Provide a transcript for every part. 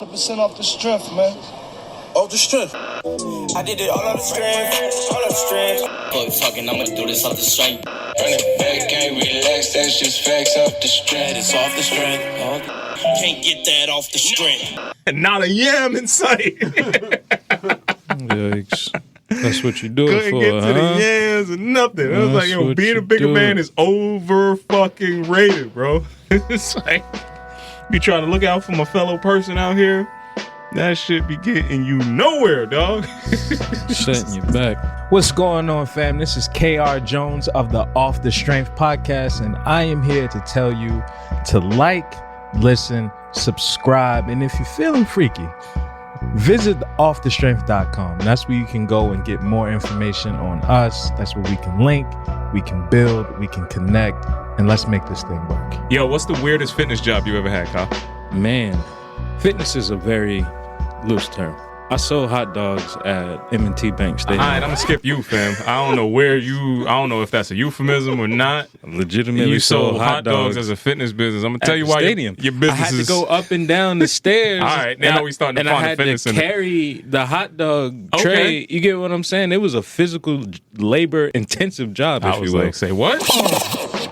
100% off the strength, man. Off the strength. I did it all on the strength, all on the strength. Fuck talking, I'ma do this off the strength. Run it back, can't relax, that's just facts off the strength. It's off the strength. Can't get that off the strength. Not a yam in sight. Yikes. That's what you do it Couldn't for, get to the yams or nothing. I was like, yo, being a bigger man is over fucking rated, bro. It's like, you trying to look out for my fellow person out here, that shit be getting you nowhere, dog. Setting you back. What's going on, fam? This is KR Jones of the Off the Strength podcast, and I am here to tell you to like, listen, subscribe, and if you're feeling freaky, visit offthestrength.com. That's where you can go and get more information on us. That's where we can link, we can build, we can connect, and let's make this thing work. Yo, what's the weirdest fitness job you ever had, Kyle? Man, fitness is a very loose term. I sold hot dogs at M&T Bank Stadium. All right, I'm gonna skip you, fam. I don't know if that's a euphemism or not. Legitimately you sold hot dogs as a fitness business. I'm gonna tell you why your business I had is... to go up and down the stairs. All right, now we starting to find a fitness in it. And I had to carry the hot dog tray. You get what I'm saying? It was a physical, labor-intensive job, if you will. Like, say what?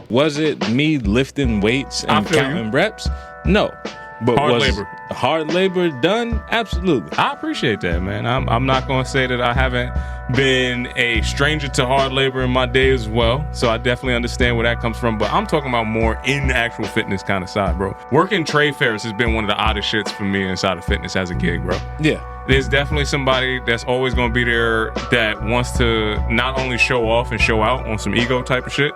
Was it me lifting weights and counting reps? No. But hard labor done? Absolutely. I appreciate that, man. I'm not going to say that I haven't been a stranger to hard labor in my day as well. So I definitely understand where that comes from. But I'm talking about more in the actual fitness kind of side, bro. Working trade fairs has been one of the oddest shits for me inside of fitness as a gig, bro. Yeah. There's definitely somebody that's always going to be there that wants to not only show off and show out on some ego type of shit,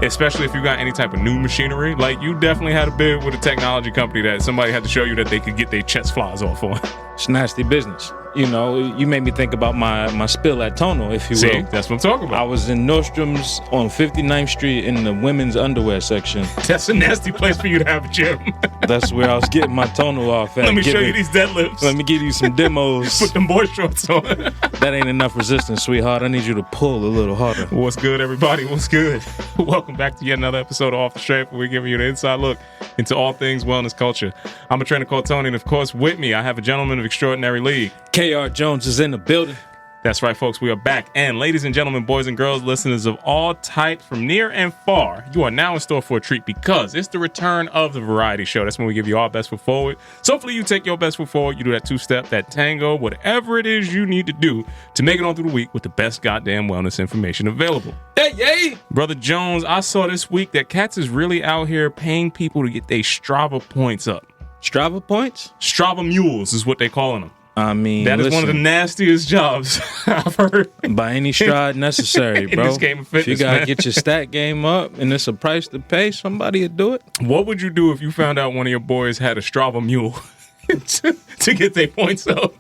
especially if you got any type of new machinery. Like, you definitely had a bid with a technology company that somebody had to show you that they could get their chest flies off on. It's nasty business. You know, you made me think about my spill at Tonal, if you will. See, that's what I'm talking about. I was in Nordstrom's on 59th Street in the women's underwear section. That's a nasty place for you to have a gym. That's where I was getting my Tonal off at. Let me show you these deadlifts. Let me give you some demos. Put them boy shorts on. That ain't enough resistance, sweetheart. I need you to pull a little harder. What's good, everybody? What's good? Welcome back to yet another episode of Off the Strength, where we're giving you an inside look into all things wellness culture. I'm a trainer called Tony, and of course, with me, I have a gentleman of extraordinary league. KR Jones is in the building. That's right, folks. We are back. And ladies and gentlemen, boys and girls, listeners of all types from near and far, you are now in store for a treat because it's the return of the variety show. That's when we give you our best foot forward. So hopefully you take your best foot forward. You do that two-step, that tango, whatever it is you need to do to make it on through the week with the best goddamn wellness information available. Hey! Brother Jones, I saw this week that cats is really out here paying people to get their Strava points up. Strava points? Strava mules is what they calling them. I mean, that is one of the nastiest jobs I've heard. By any stride necessary, bro. In this game of fitness, if you gotta man. Get your stat game up and it's a price to pay, somebody will do it. What would you do if you found out one of your boys had a Strava mule to get their points up?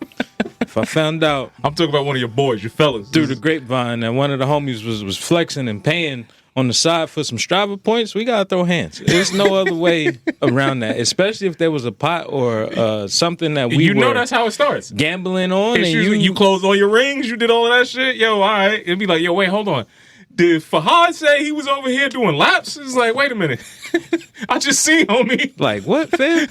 If I found out, I'm talking about one of your boys, your fellas, through the grapevine, that one of the homies was flexing and paying on the side for some Strava points, we gotta throw hands. There's no other way around that, especially if there was a pot or something that we know that's how it starts. Gambling on. It's and you closed all your rings, you did all of that shit. Yo, all right. It'd be like, yo, wait, hold on. Did Fahad say he was over here doing laps? It's like, wait a minute. I just seen homie. Like, what, fam?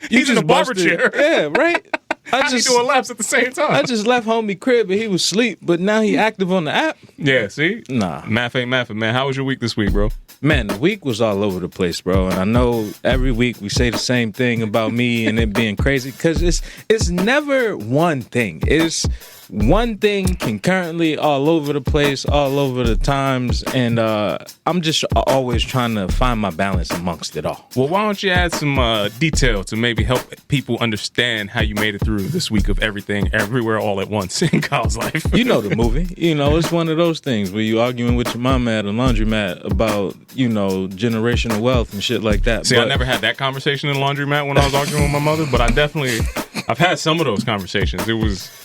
He's in a barber chair. Yeah, right? How he doing laps at the same time? I just left homie crib and he was asleep, but now he active on the app. Yeah, see? Nah. Math ain't mathing, man. How was your week this week, bro? Man, the week was all over the place, bro. And I know every week we say the same thing about me and it being crazy because it's never one thing. It's one thing concurrently all over the place, all over the times, and I'm just always trying to find my balance amongst it all. Well, why don't you add some detail to maybe help people understand how you made it through this week of everything, everywhere, all at once in Kyle's life? You know the movie. You know, it's one of those things where you arguing with your mama at a laundromat about, you know, generational wealth and shit like that. See, I never had that conversation in the laundromat when I was arguing with my mother, but I've had some of those conversations.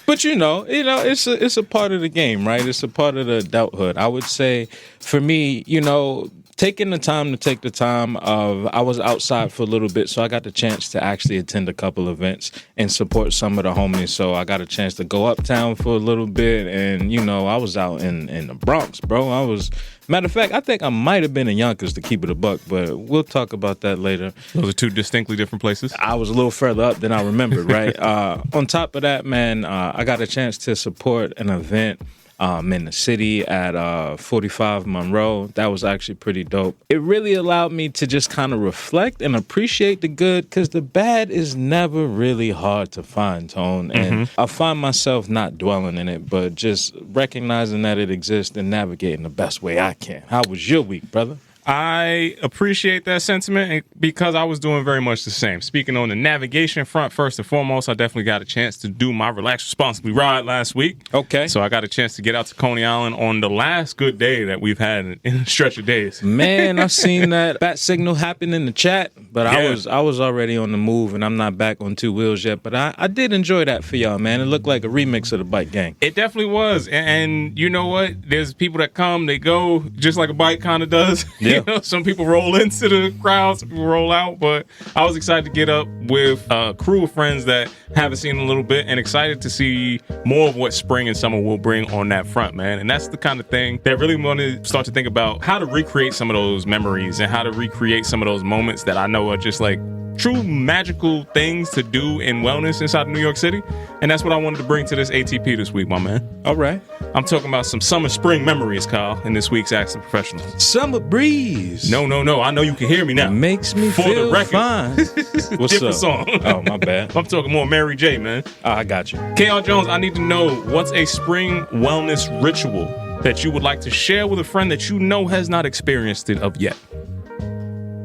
But you know, it's a part of the game, right? It's a part of the adulthood. I would say, for me, you know, taking the time to take the time of, I was outside for a little bit, so I got the chance to actually attend a couple events and support some of the homies. So I got a chance to go uptown for a little bit, and you know, I was out in the Bronx, bro. I was Matter of fact, I think I might have been in Yonkers, to keep it a buck, but we'll talk about that later. Those are two distinctly different places. I was a little further up than I remembered, right? On top of that, man, I got a chance to support an event in the city at 45 Monroe. That was actually pretty dope. It really allowed me to just kind of reflect and appreciate the good, because the bad is never really hard to find, Tone. And I find myself not dwelling in it, but just recognizing that it exists and navigating the best way I can. How was your week, brother? I appreciate that sentiment because I was doing very much the same. Speaking on the navigation front, first and foremost, I definitely got a chance to do my Relax Responsibly ride last week. Okay. So I got a chance to get out to Coney Island on the last good day that we've had in a stretch of days. Man, I've seen that bat signal happen in the chat, but Yeah. I was already on the move, and I'm not back on two wheels yet. But I did enjoy that for y'all, man. It looked like a remix of the Bike Gang. It definitely was. And you know what? There's people that come, they go, just like a bike kind of does. Yeah. You know, some people roll into the crowd, some people roll out. But I was excited to get up with a crew of friends that haven't seen in a little bit and excited to see more of what spring and summer will bring on that front, man. And that's the kind of thing that really want to start to think about how to recreate some of those memories and how to recreate some of those moments that I know are just like true magical things to do in wellness inside of New York City. And that's what I wanted to bring to this ATP this week, my man. All right. I'm talking about some summer spring memories, Kyle, in this week's Ask the Professional. Summer breeze. No. I know you can hear me now. Makes me For feel the record. fine. What's Different up? song. Oh, my bad. I'm talking more Mary J, man. I got you. KR Jones, I need to know, what's a spring wellness ritual that you would like to share with a friend that you know has not experienced it of yet?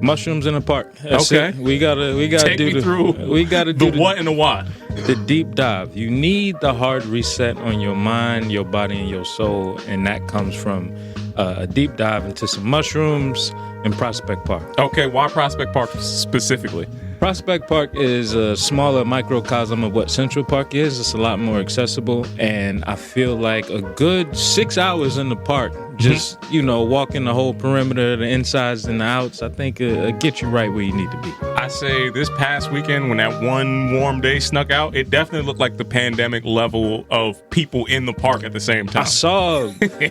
Mushrooms in the park. That's Okay. it. We gotta Take do me the through we gotta do the what and the why. the deep dive. You need the hard reset on your mind, your body, and your soul, and that comes from a deep dive into some mushrooms in Prospect Park. Okay, why Prospect Park specifically? Prospect Park is a smaller microcosm of what Central Park is. It's a lot more accessible, and I feel like a good 6 hours in the park, just, walking the whole perimeter, the insides and the outs, I think it'll get you right where you need to be. I say this past weekend when that one warm day snuck out, it definitely looked like the pandemic level of people in the park at the same time. I saw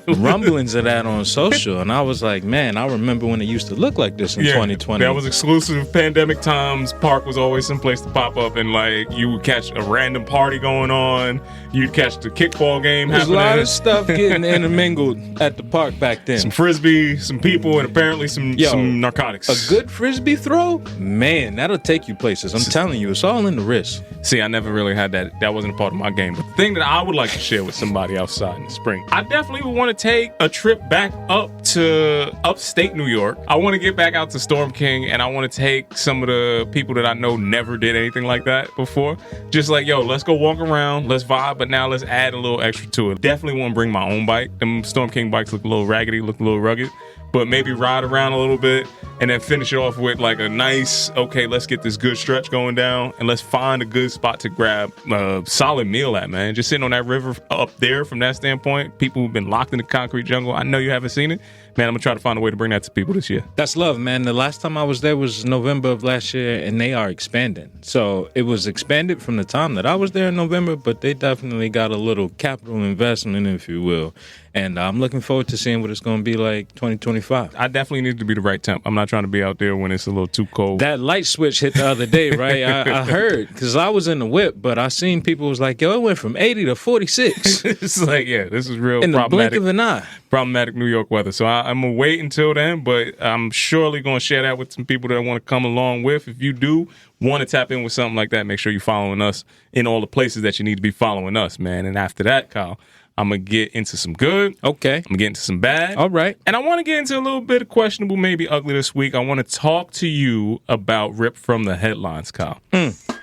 rumblings of that on social, and I was like, man, I remember when it used to look like this in 2020. That was exclusive pandemic times. Park was always some place to pop up, and like you would catch a random party going on. You'd catch the kickball game There's happening. a lot of stuff getting intermingled at the park back then. Some frisbee, some people, and apparently some narcotics. A good frisbee throw? Man, that'll take you places. I'm telling you, it's all in the wrist. See, I never really had that. That wasn't a part of my game. But the thing that I would like to share with somebody outside in the spring, I definitely would want to take a trip back up to upstate New York. I want to get back out to Storm King, and I want to take some of the people that I know never did anything like that before. Just like, yo, let's go walk around, let's vibe, but now let's add a little extra to it. Definitely want to bring my own bike. Them Storm King bikes look a little raggedy, look a little rugged, but maybe ride around a little bit and then finish it off with like a nice, okay, let's get this good stretch going down and let's find a good spot to grab a solid meal at, man. Just sitting on that river up there from that standpoint, people who've been locked in the concrete jungle, I know you haven't seen it. Man, I'm going to try to find a way to bring that to people this year. That's love, man. The last time I was there was November of last year, and they are expanding. So it was expanded from the time that I was there in November, but they definitely got a little capital investment, if you will. And I'm looking forward to seeing what it's going to be like 2025. I definitely need to be the right temp. I'm not trying to be out there when it's a little too cold. That light switch hit the other day, right? I heard, because I was in the whip, but I seen people was like, yo, it went from 80 to 46 It's like, yeah, this is real in the blink problematic. of an eye. Problematic New York weather. So I'm going to wait until then, but I'm surely going to share that with some people that want to come along with. If you do want to tap in with something like that, make sure you're following us in all the places that you need to be following us, man. And after that, Kyle, I'm going to get into some good. Okay. I'm going to get into some bad. All right. And I want to get into a little bit of questionable, maybe ugly this week. I want to talk to you about ripped from the headlines, Kyle.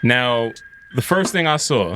Now, the first thing I saw,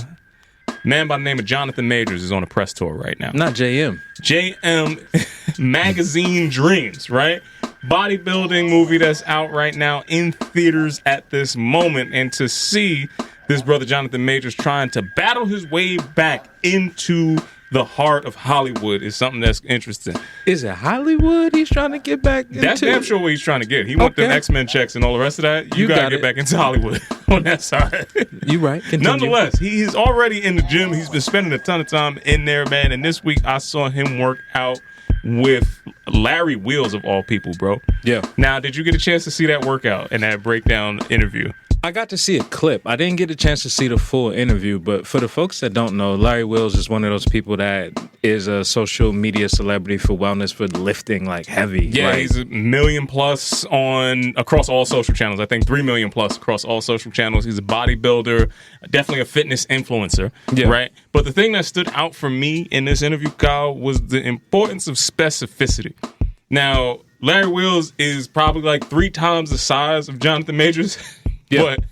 man by the name of Jonathan Majors is on a press tour right now. Not JM. JM Magazine Dreams, right? Bodybuilding movie that's out right now in theaters at this moment. And to see this brother Jonathan Majors trying to battle his way back into the heart of Hollywood is something that's interesting. Is it Hollywood he's trying to get back into? That's damn sure what he's trying to get. He want them Okay. X-Men checks and all the rest of that. You You gotta got get it. back into Hollywood on that side. You right. Continue. Nonetheless, he's already in the gym. He's been spending a ton of time in there, man. And this week I saw him work out with Larry Wheels of all people, bro. Yeah. Now, did you get a chance to see that workout and that breakdown interview? I got to see a clip. I didn't get a chance to see the full interview, but for the folks that don't know, Larry Wheels is one of those people that is a social media celebrity for wellness, for lifting like heavy. Yeah, he's a million plus across all social channels. I think 3 million plus across all social channels. He's a bodybuilder, definitely a fitness influencer, right? But the thing that stood out for me in this interview, Kyle, was the importance of specificity. Now, Larry Wheels is probably like 3 times the size of Jonathan Majors. Yeah. But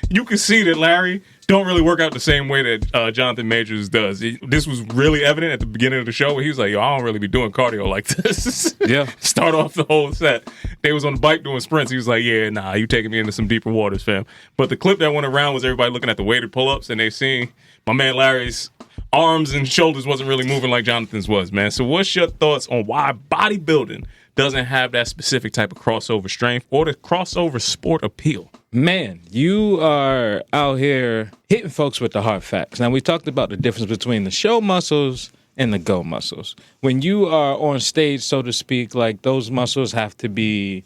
you can see that Larry don't really work out the same way that Jonathan Majors does. This was really evident at the beginning of the show where he was like, yo, I don't really be doing cardio like this. Yeah. Start off the whole set. They was on the bike doing sprints. He was like, yeah, nah, you taking me into some deeper waters, fam. But the clip that went around was everybody looking at the weighted pull-ups, and they seen my man Larry's arms and shoulders wasn't really moving like Jonathan's was, man. So what's your thoughts on why bodybuilding doesn't have that specific type of crossover strength or the crossover sport appeal? Man, you are out here hitting folks with the hard facts. Now, we talked about the difference between the show muscles and the go muscles. When you are on stage, so to speak, like those muscles have to be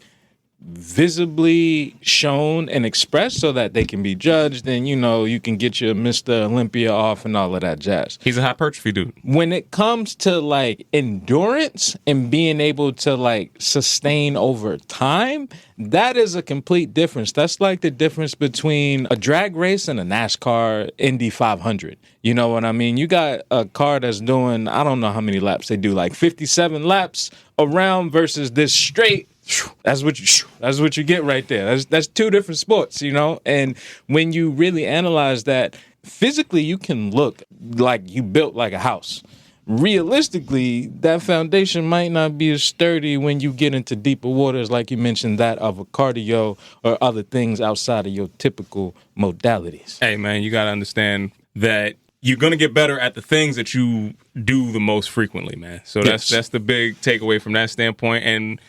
visibly shown and expressed so that they can be judged, and you can get your Mr. Olympia off and all of that jazz. He's a hypertrophy dude. When it comes to like endurance and being able to like sustain over time, that is a complete difference. That's like the difference between a drag race and a NASCAR Indy 500. You know what I mean? You got a car that's doing, I don't know how many laps they do, like 57 laps around versus this straight. That's what you get right there. That's 2 different sports, And when you really analyze that, physically you can look like you built like a house. Realistically, that foundation might not be as sturdy when you get into deeper waters, like you mentioned, that of a cardio or other things outside of your typical modalities. Hey, man, you got to understand that you're going to get better at the things that you do the most frequently, man. So that's the big takeaway from that standpoint. And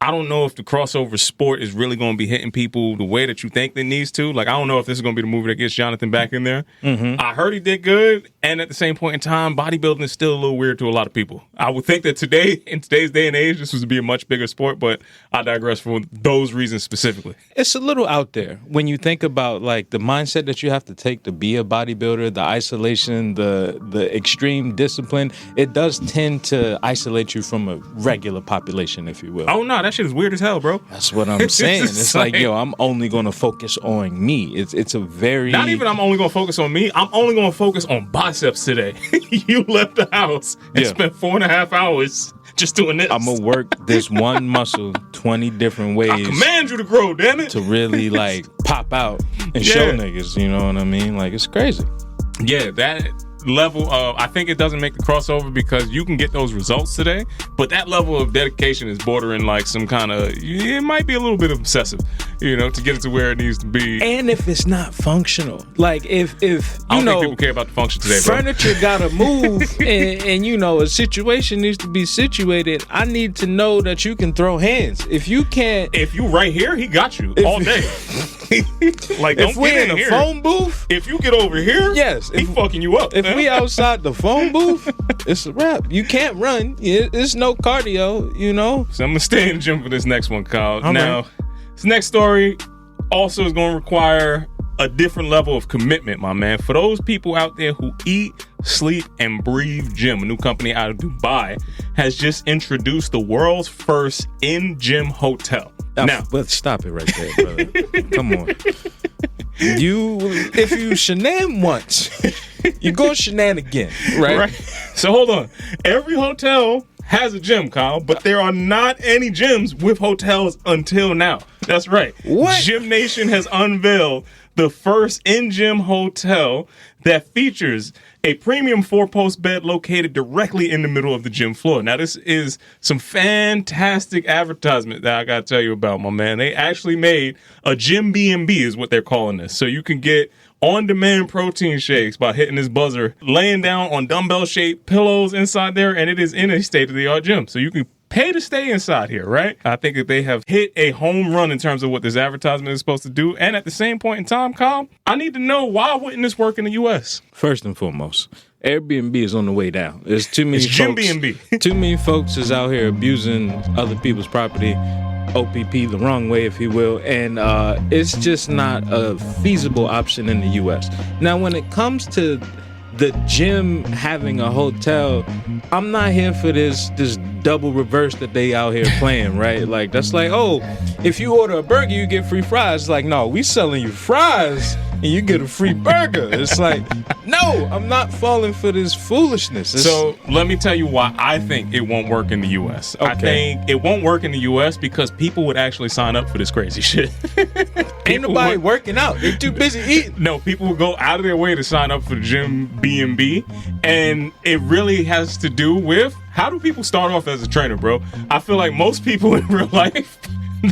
I don't know if the crossover sport is really going to be hitting people the way that you think it needs to. Like, I don't know if this is going to be the movie that gets Jonathan back in there. Mm-hmm. I heard he did good, and at the same point in time, bodybuilding is still a little weird to a lot of people. I would think that in today's day and age, this would be a much bigger sport, but I digress for those reasons specifically. It's a little out there when you think about like the mindset that you have to take to be a bodybuilder, the isolation, the extreme discipline. It does tend to isolate you from a regular population, if you will. Oh, no, that shit is weird as hell, bro. That's what I'm saying. It's like, yo, I'm only going to focus on me. It's a very... Not even I'm only going to focus on me. I'm only going to focus on biceps today. You left the house and spent 4.5 hours just doing this. I'm going to work this one muscle 20 different ways. I command you to grow, damn it. To really, like, pop out and show niggas, you know what I mean? Like, it's crazy. Yeah, that level of, I think it doesn't make the crossover because you can get those results today, but that level of dedication is bordering like some kind of, it might be a little bit obsessive, to get it to where it needs to be. And if it's not functional, like if I don't think people care about the function today, bro. Furniture gotta move and a situation needs to be situated. I need to know that you can throw hands. If you can't, if you right here, he got you all day. Like, don't if we're get in a here. Phone booth, if you get over here, he fucking you up. If we outside the phone booth, it's a wrap. You can't run. It's no cardio, So I'm gonna stay in the gym for this next one, Kyle. All now, this next story also is gonna require a different level of commitment, my man. For those people out there who eat, sleep, and breathe gym, a new company out of Dubai has just introduced the world's first in-gym hotel. Now, but stop it right there, brother. Come on. If you shenan once, you go shenan again, right? So hold on. Every hotel has a gym, Kyle, but there are not any gyms with hotels until now. That's right. What? Gym Nation has unveiled the first in-gym hotel that features a premium 4-post bed located directly in the middle of the gym floor. Now, this is some fantastic advertisement that I got to tell you about, my man. They actually made a gym B&B is what they're calling this. So you can get on-demand protein shakes by hitting this buzzer, laying down on dumbbell-shaped pillows inside there, and it is in a state-of-the-art gym. So you can pay to stay inside here, right? I think that they have hit a home run in terms of what this advertisement is supposed to do. And at the same point in time, Kyle, I need to know, why wouldn't this work in the U.S.? First and foremost, Airbnb is on the way down. There's too many It's folks. Jim-B&B. Too many folks is out here abusing other people's property, OPP the wrong way, if you will, and it's just not a feasible option in the U.S. Now, when it comes to the gym having a hotel, I'm not here for this double reverse that they out here playing, right? Like, that's like, oh, if you order a burger, you get free fries. It's like, no, we selling you fries and you get a free burger. It's like, no, I'm not falling for this foolishness. So let me tell you why I think it won't work in the U.S. I think it won't work in the U.S. because people would actually sign up for this crazy shit. Ain't nobody working out. They're too busy eating. No, people will go out of their way to sign up for the gym B&B, and it really has to do with how do people start off as a trainer, bro? I feel like most people in real life,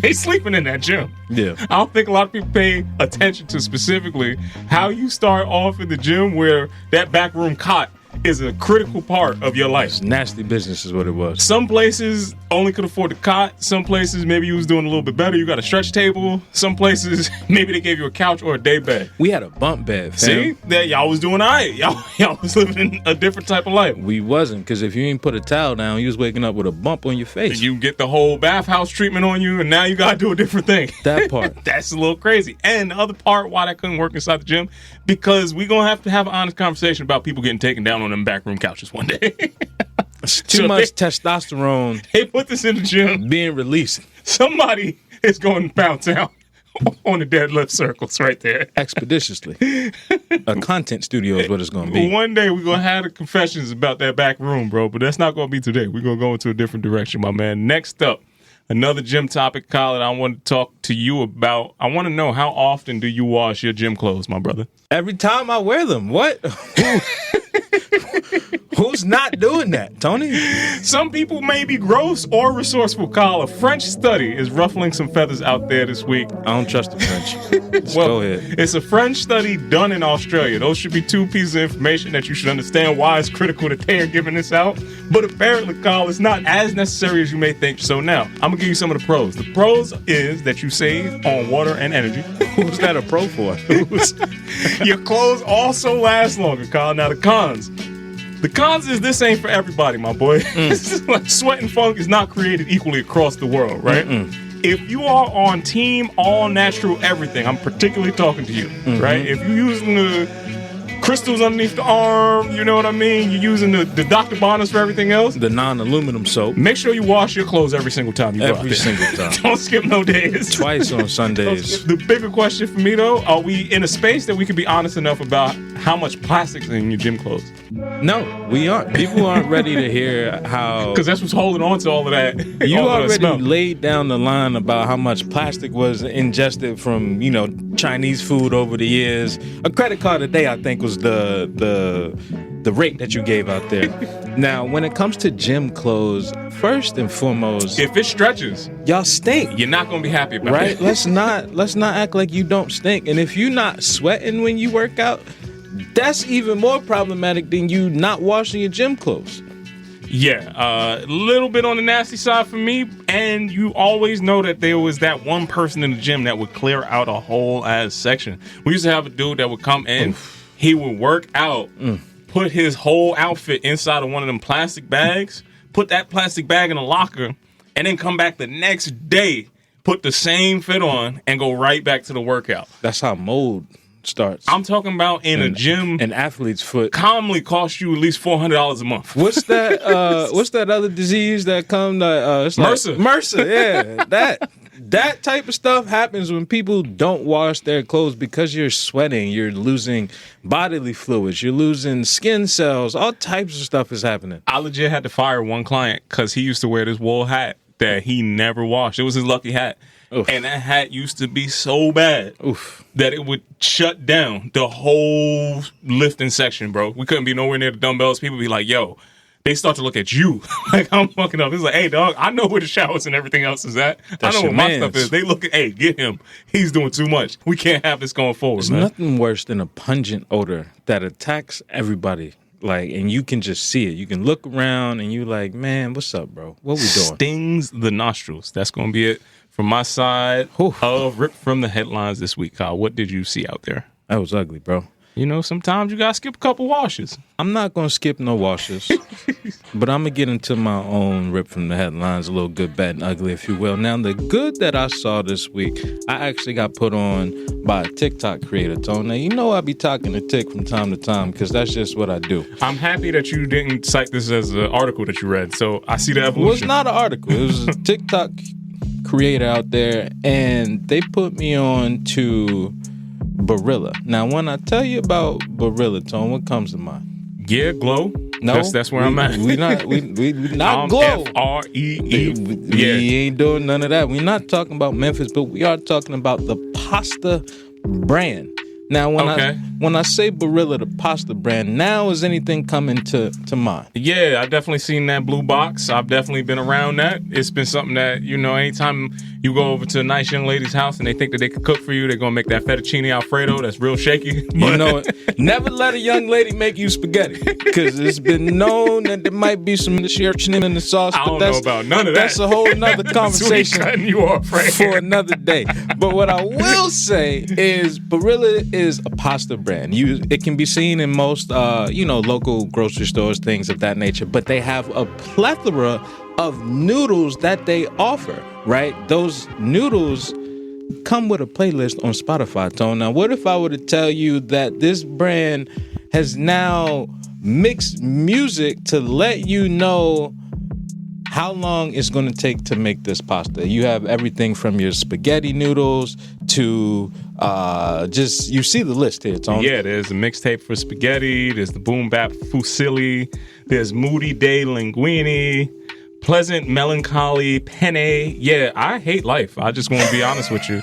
they sleeping in that gym. Yeah. I don't think a lot of people pay attention to specifically how you start off in the gym where that back room cot is a critical part of your life. It's nasty business is what it was. Some places only could afford the cot. Some places maybe you was doing a little bit better. You got a stretch table. Some places maybe they gave you a couch or a day bed. We had a bump bed, fam. See? That y'all was doing all right. Y'all was living a different type of life. We wasn't, because if you ain't put a towel down, you was waking up with a bump on your face. You get the whole bathhouse treatment on you, and now you got to do a different thing. That part. That's a little crazy. And the other part why that couldn't work inside the gym, because we're going to have an honest conversation about people getting taken down on them backroom couches one day. It's too much testosterone They put this in the gym. being released Somebody is going to pound town on the deadlift circles right there. expeditiously. A content studio is what it's going to be. One day we're going to have the confessions about that back room, bro, but that's not going to be today. We're going to go into a different direction, my man. Next up, another gym topic, Colin, I want to talk to you about. I want to know, how often do you wash your gym clothes, my brother? Every time I wear them. What? Who's not doing that, Tony? Some people may be gross or resourceful, Kyle. A French study is ruffling some feathers out there this week. I don't trust the French. Go ahead. It's a French study done in Australia. Those should be two pieces of information that you should understand why it's critical that they are giving this out. But apparently, Kyle, it's not as necessary as you may think. So now, I'm going to give you some of the pros. The pros is that you save on water and energy. Who's that a pro for? Your clothes also last longer, Kyle. Now, the cons. The cons is this ain't for everybody, my boy. Like, sweat and funk is not created equally across the world, right? If you are on team all natural everything, I'm particularly talking to you, right? If you're using the crystals underneath the arm, you know what I mean? You're using the Dr. Bonners for everything else. The non-aluminum soap. Make sure you wash your clothes every single time you go out Every there. single time. Don't skip no days. Twice on Sundays. The bigger question for me, though, are we in a space that we can be honest enough about how much plastic's in your gym clothes? No, we aren't. People aren't ready to hear how... Because that's what's holding on to all of that. You all of that already smell. laid down the line about how much plastic was ingested from, Chinese food over the years. A credit card a day, I think, was the rate that you gave out there. Now, when it comes to gym clothes, first and foremost, If it stretches, y'all stink. you're not going to be happy about Right? it. Let's not act like you don't stink. And if you're not sweating when you work out, that's even more problematic than you not washing your gym clothes. Yeah, a little bit on the nasty side for me. And you always know that there was that one person in the gym that would clear out a whole ass section. We used to have a dude that would come in. He would work out, put his whole outfit inside of one of them plastic bags, put that plastic bag in a locker, and then come back the next day, put the same fit on, and go right back to the workout. That's how mold starts. I'm talking about in a gym. An athlete's foot. Commonly cost you at least $400 a month. What's that? What's that other disease that come? It's like MRSA. MRSA. Yeah, that type of stuff happens when people don't wash their clothes because you're sweating, you're losing bodily fluids, you're losing skin cells. All types of stuff is happening. I legit had to fire one client because he used to wear this wool hat that he never washed. It was his lucky hat. Oof. And that hat used to be so bad Oof. that it would shut down the whole lifting section, bro. We couldn't be nowhere near the dumbbells. People be like, yo, they start to look at you like I'm fucking up. It's like, hey, dog, I know where the showers and everything else is at. That's I know your what my mans. stuff is. They look at, hey, get him. He's doing too much. We can't have this going forward, There's man. nothing worse than a pungent odor that attacks everybody. Like, and you can just see it. You can look around and you like, man, what's up, bro? What we doing? Stings the nostrils. That's going to be it from my side Oof. of Rip from the Headlines this week, Kyle. What did you see out there? That was ugly, bro. You know, sometimes you gotta skip a couple washes. I'm not gonna skip no washes, but I'm gonna get into my own rip from the headlines, a little good, bad, and ugly, if you will. Now, the good that I saw this week, I actually got put on by a TikTok creator, Tone. Now, you know I be talking to Tik from time to time because that's just what I do. I'm happy that you didn't cite this as an article that you read, so I see the evolution. Well, it's not an article. It was a TikTok creator out there, and they put me on to Barilla. Now, when I tell you about Barilla, Tone, what comes to mind? Yeah, Glow. No, that's where I'm at. We not Glow. FREE. We ain't doing none of that. We're not talking about Memphis, but we are talking about the pasta brand. Now, when I say Barilla, the pasta brand, now is anything coming to mind? Yeah, I've definitely seen that blue box. I've definitely been around that. It's been something that, you know, anytime you go over to a nice young lady's house and they think that they can cook for you, they're going to make that fettuccine Alfredo that's real shaky. You know, never let a young lady make you spaghetti because it's been known that there might be some shit in the sauce. I don't know about none of that. That's a whole nother conversation cutting you off right for here. another day. But what I will say is Barilla is a pasta brand. It can be seen in most, local grocery stores, things of that nature. But they have a plethora of noodles that they offer, right? Those noodles come with a playlist on Spotify, Tone. Now, what if I were to tell you that this brand has now mixed music to let you know how long it's going to take to make this pasta? You have everything from your spaghetti noodles to you see the list here, Tone. Yeah, there's a mixtape for spaghetti. There's the boom bap fusilli. There's moody day linguine. Pleasant melancholy penne. Yeah, I hate life. I just want to be honest with you.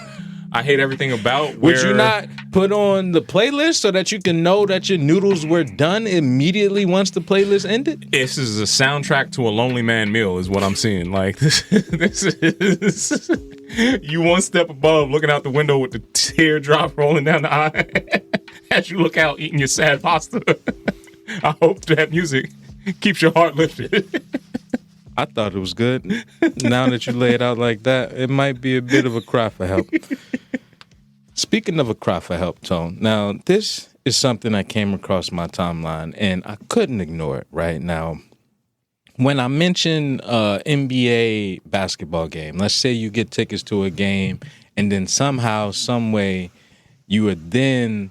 I hate everything about where... Would you not put on the playlist so that you can know that your noodles were done immediately once the playlist ended? This is a soundtrack to a lonely man meal is what I'm seeing. Like, this is... You one step above looking out the window with the teardrop rolling down the eye as you look out eating your sad pasta. I hope that music keeps your heart lifted. I thought it was good. Now that you lay it out like that, it might be a bit of a cry for help. Speaking of a cry for help, Tone, now this is something that came across my timeline and I couldn't ignore it right now. When I mention NBA basketball game, let's say you get tickets to a game and then somehow, some way, you are then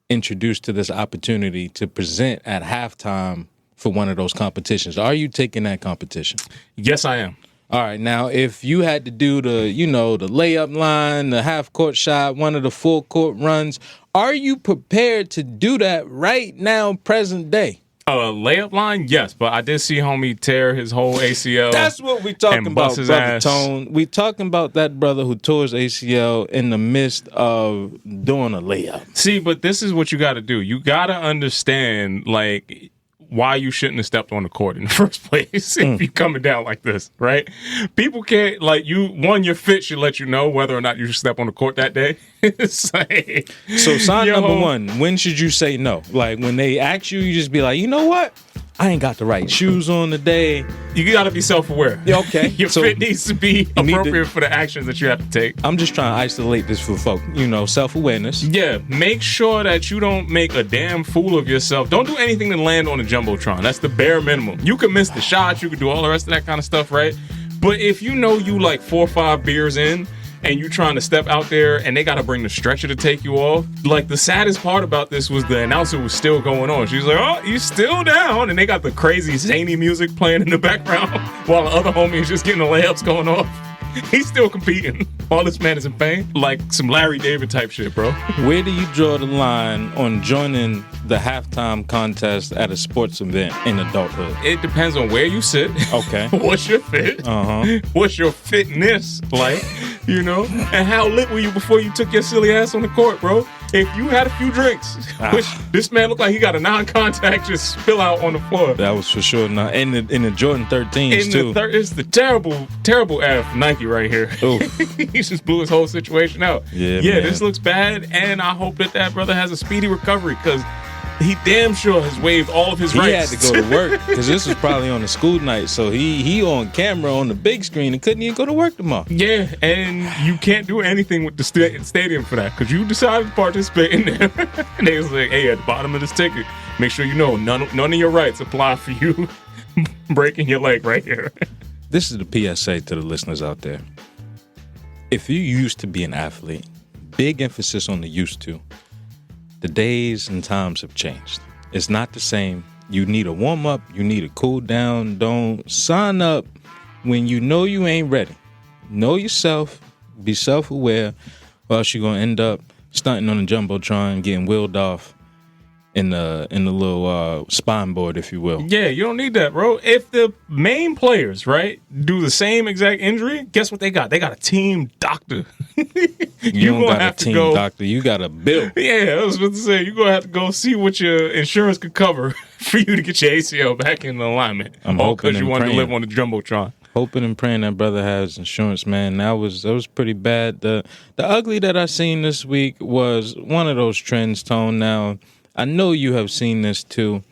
introduced to this opportunity to present at halftime for one of those competitions. Are you taking that competition? Yes, I am. All right. Now, if you had to do the layup line, the half court shot, one of the full court runs, are you prepared to do that right now, present day? Layup line, yes, but I did see homie tear his whole ACL. That's what we talking about, brother ass. Tone. We talking about that brother who tore his ACL in the midst of doing a layup. See, but this is what you got to do. You got to understand, like, why you shouldn't have stepped on the court in the first place if you're coming down like this, right? People can't, like, your fit should let you know whether or not you should step on the court that day. It's like, so sign number one, when should you say no? Like, when they ask you, you just be like, you know what? I ain't got the right shoes on today. You got to be self-aware. Yeah, okay. Your fit needs to be appropriate for the actions that you have to take. I'm just trying to isolate this for folk. Self-awareness. Yeah, make sure that you don't make a damn fool of yourself. Don't do anything to land on a Jumbotron. That's the bare minimum. You can miss the shots. You can do all the rest of that kind of stuff, right? But if you know you like 4 or 5 beers in, and you trying to step out there and they got to bring the stretcher to take you off. Like, the saddest part about this was the announcer was still going on. She's like, oh, you still down. And they got the crazy zany music playing in the background while the other homie is just getting the layups going off. He's still competing. All this man is in pain. Like some Larry David type shit, bro. Where do you draw the line on joining the halftime contest at a sports event in adulthood? It depends on where you sit. Okay. What's your fit? What's your fitness like? And how lit were you before you took your silly ass on the court, bro? If you had a few drinks, which this man looked like he got a non-contact just spill out on the floor. That was for sure. Not in the Jordan 13s too. It's the terrible F Nike right here. He just blew his whole situation out. Yeah, man. This looks bad, and I hope that brother has a speedy recovery because he damn sure has waived all of his He rights. had to go to work because this was probably on a school night. So he on camera on the big screen and couldn't even go to work tomorrow. Yeah, and you can't do anything with the stadium for that because you decided to participate in there. And they was like, hey, at the bottom of this ticket, make sure you know none of your rights apply for you breaking your leg right here. This is the PSA to the listeners out there. If you used to be an athlete, big emphasis on the used to, the days and times have changed. It's not the same. You need a warm up. You need a cool down. Don't sign up when you know you ain't ready. Know yourself. Be self-aware, or else you're going to end up stunting on the Jumbotron, getting wheeled off in the little spine board, if you will. Yeah, you don't need that, bro. If the main players, right, do the same exact injury, guess what they got? They got a team doctor. You don't got a team doctor. You got a bill. Yeah, I was about to say, you're going to have to go see what your insurance could cover for you to get your ACL back in alignment. I'm all hoping because you and wanted to praying. live on the Jumbotron. Hoping and praying that brother has insurance, man. That was pretty bad. The ugly that I seen this week was one of those trends, Tone. Now, I know you have seen this too.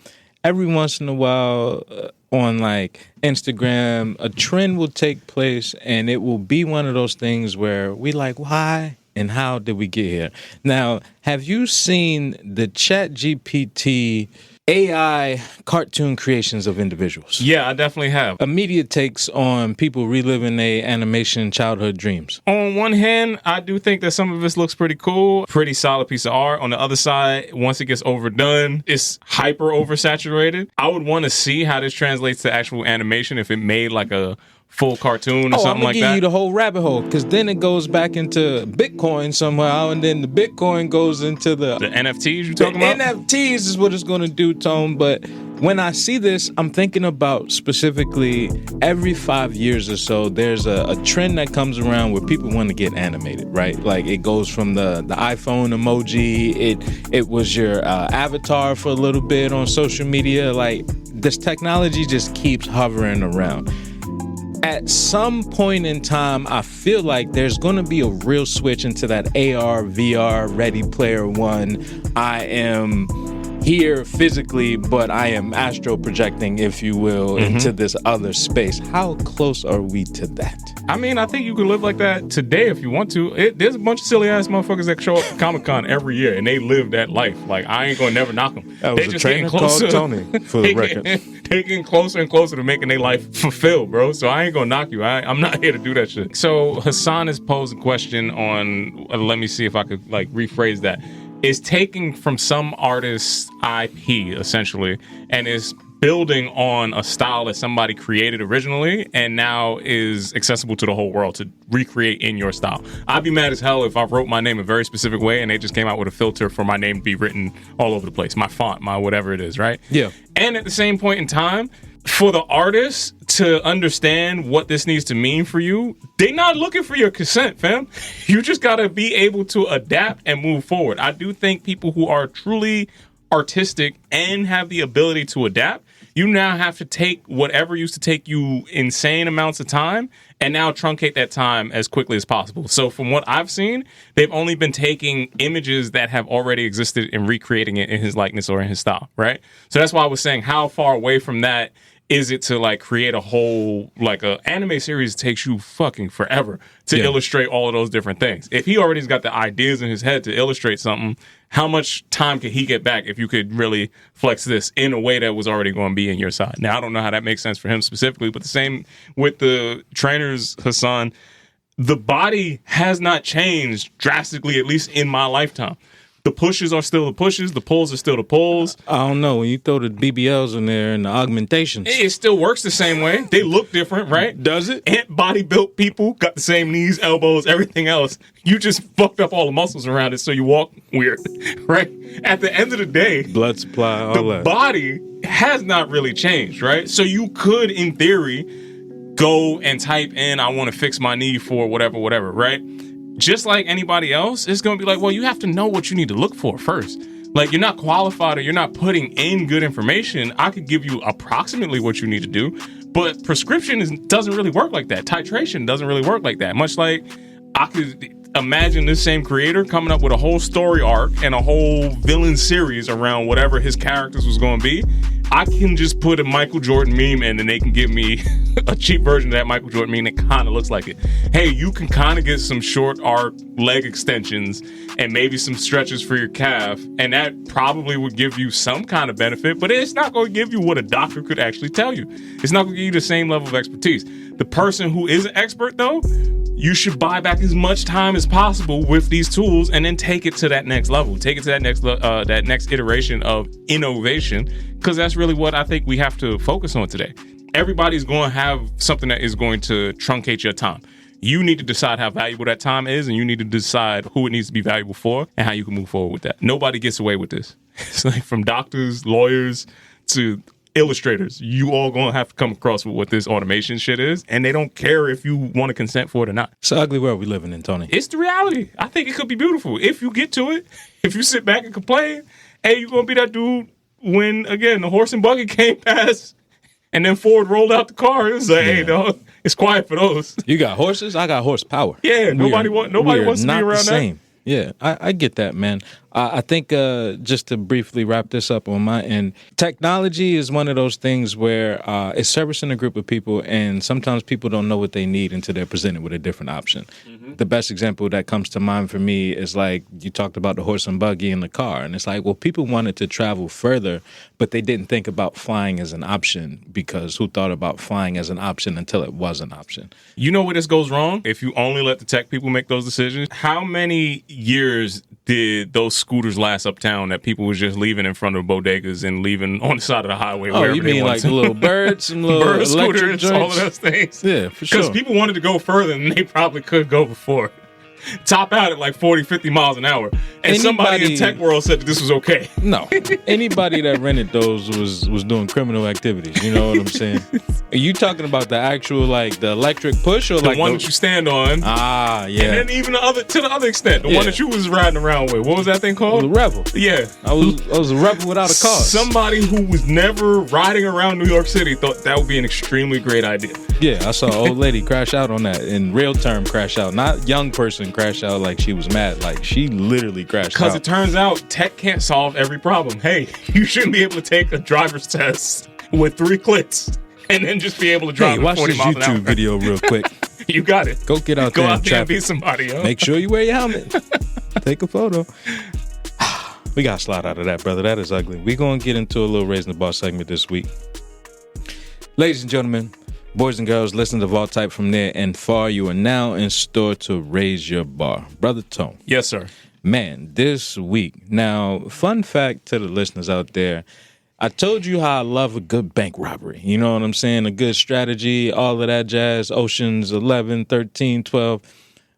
Every once in a while on like Instagram, a trend will take place and it will be one of those things where we like, why and how did we get here? Now, have you seen the ChatGPT AI cartoon creations of individuals? Yeah, I definitely have. Immediate takes on people reliving their animation childhood dreams. On one hand, I do think that some of this looks pretty cool, pretty solid piece of art. On the other side, once it gets overdone, it's hyper oversaturated. I would want to see how this translates to actual animation if it made like a full cartoon or something like I'm gonna give that. you the whole rabbit hole, because then it goes back into Bitcoin somehow, and then the Bitcoin goes into the NFTs you talking about? NFTs is what it's gonna do, Tone. But when I see this, I'm thinking about specifically every 5 years or so, there's a trend that comes around where people want to get animated, right? Like it goes from the iPhone emoji, it was your avatar for a little bit on social media. Like this technology just keeps hovering around. At some point in time, I feel like there's going to be a real switch into that AR, VR, Ready Player One. I am here physically, but I am astral projecting, if you will, into this other space. How close are we to that? I mean, I think you can live like that today if you want to. There's a bunch of silly ass motherfuckers that show up at Comic-Con every year and they live that life. Like, I ain't gonna never knock them. That was a trainer called Tony, for the record. They getting closer and closer to making their life fulfilled, bro. So I ain't gonna knock you. I'm not here to do that shit. So Hassan has posed a question on, let me see if I could like rephrase that. Is taking from some artist's IP, essentially, and is building on a style that somebody created originally and now is accessible to the whole world to recreate in your style. I'd be mad as hell if I wrote my name a very specific way and they just came out with a filter for my name to be written all over the place. My font, my whatever it is, right? Yeah. And at the same point in time, for the artist to understand what this needs to mean for you, they not looking for your consent, fam. You just gotta be able to adapt and move forward. I do think people who are truly artistic and have the ability to adapt, you now have to take whatever used to take you insane amounts of time and now truncate that time as quickly as possible. So from what I've seen, they've only been taking images that have already existed and recreating it in his likeness or in his style, right? So that's why I was saying, how far away from that is it to like create a whole, like a anime series takes you fucking forever to illustrate all of those different things. If he already's got the ideas in his head to illustrate something, how much time could he get back if you could really flex this in a way that was already going to be in your side? Now, I don't know how that makes sense for him specifically, but the same with the trainers, Hassan, the body has not changed drastically, at least in my lifetime. The pushes are still the pushes. The pulls are still the pulls. I don't know. When you throw the BBLs in there and the augmentations. It still works the same way. They look different, right? Does it? Ant body built people got the same knees, elbows, everything else. You just fucked up all the muscles around it so you walk weird, right? At the end of the day, Blood supply, all the that. body has not really changed, right? So you could, in theory, go and type in, I want to fix my knee for whatever, right? Just like anybody else, it's going to be like, well, you have to know what you need to look for first. Like, you're not qualified or you're not putting in good information. I could give you approximately what you need to do, but prescription doesn't really work like that. Titration doesn't really work like that. Much like imagine this same creator coming up with a whole story arc and a whole villain series around whatever his characters was going to be. I can just put a Michael Jordan meme in and they can give me a cheap version of that Michael Jordan meme that kind of looks like it. Hey, you can kind of get some short arc leg extensions and maybe some stretches for your calf, and that probably would give you some kind of benefit, but it's not going to give you what a doctor could actually tell you. It's not going to give you the same level of expertise. The person who is an expert, though, you should buy back as much time as possible with these tools and then take it to that next level. Take it to that next iteration of innovation, because that's really what I think we have to focus on today. Everybody's going to have something that is going to truncate your time. You need to decide how valuable that time is, and you need to decide who it needs to be valuable for and how you can move forward with that. Nobody gets away with this. It's like from doctors, lawyers, to illustrators. You all gonna have to come across with what this automation shit is, and they don't care if you want to consent for it or not. It's an ugly world we living in, Tony. It's the reality. I think it could be beautiful if you get to it. If you sit back and complain, hey, you're gonna be that dude when, again, the horse and buggy came past and then Ford rolled out the car. It was like, hey, dog, it's quiet for those. You got horses, I got horsepower. Yeah, nobody wants to be around the same. That. Yeah, I get that, man. I think just to briefly wrap this up on my end, technology is one of those things where it's servicing a group of people, and sometimes people don't know what they need until they're presented with a different option. Mm-hmm. The best example that comes to mind for me is like you talked about the horse and buggy in the car, and it's like, well, people wanted to travel further, but they didn't think about flying as an option, because who thought about flying as an option until it was an option? You know where this goes wrong? If you only let the tech people make those decisions, how many years did those scooters last uptown that people was just leaving in front of bodegas and leaving on the side of the highway? Oh, you mean like the little birds and little bird electric scooters, joints? all of those things? Yeah, for sure. Because people wanted to go further than they probably could go before. Top out at like 40, 50 miles an hour. And somebody in tech world said that this was okay. No. Anybody that rented those was doing criminal activities. You know what I'm saying? Are you talking about the actual, like, the electric push, or the like one that you stand on? Ah, yeah. And then even to the other extent, the one that you was riding around with. What was that thing called? The Rebel. Yeah. I was a rebel without a cause. Somebody who was never riding around New York City thought that would be an extremely great idea. Yeah, I saw an old lady crash out on that. In real term, crash out. Not young person crash out like she was mad. Like, she literally crashed out. Because it turns out tech can't solve every problem. Hey, you shouldn't be able to take a driver's test with 3 clicks and then just be able to drive at 40 miles an hour. Watch this YouTube video real quick. You got it. Go get out there and and be somebody, yo. Make sure you wear your helmet. Take a photo. We got to slide out of that, brother. That is ugly. We're going to get into a little Raising the Bar segment this week. Ladies and gentlemen, boys and girls, listeners of all type from near and far, you are now in store to raise your bar. Brother Tone. Yes, sir. Man, this week. Now, fun fact to the listeners out there, I told you how I love a good bank robbery. You know what I'm saying? A good strategy, all of that jazz, Oceans 11, 13, 12.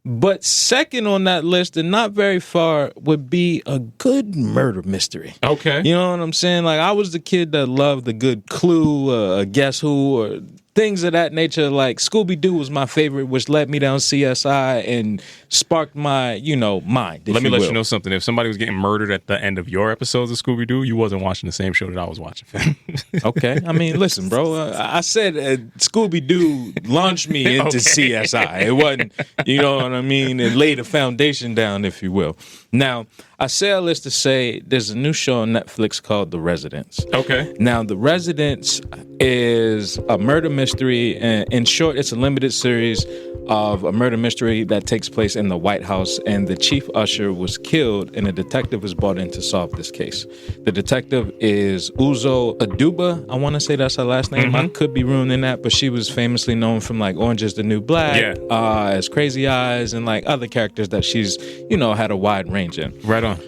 But second on that list, and not very far, would be a good murder mystery. Okay. You know what I'm saying? Like, I was the kid that loved a good Clue, a Guess Who, or things of that nature. Like, Scooby-Doo was my favorite, which led me down CSI and sparked my, mind. Let me let you know something. If somebody was getting murdered at the end of your episodes of Scooby-Doo, you wasn't watching the same show that I was watching. Okay. I mean, listen, bro. I said Scooby-Doo launched me into CSI. It wasn't, you know what I mean? It laid a foundation down, if you will. Now, I say all this to say there's a new show on Netflix called The Residence. Okay. Now, The Residence is a murder mystery. And in short, it's a limited series of a murder mystery that takes place in the White House, and the chief usher was killed, and a detective was brought in to solve this case. The detective is Uzo Aduba. I want to say that's her last name. Mm-hmm. I could be ruining that, but she was famously known from like Orange is the New Black, as Crazy Eyes, and like other characters that she's, had a wide range in. Right on.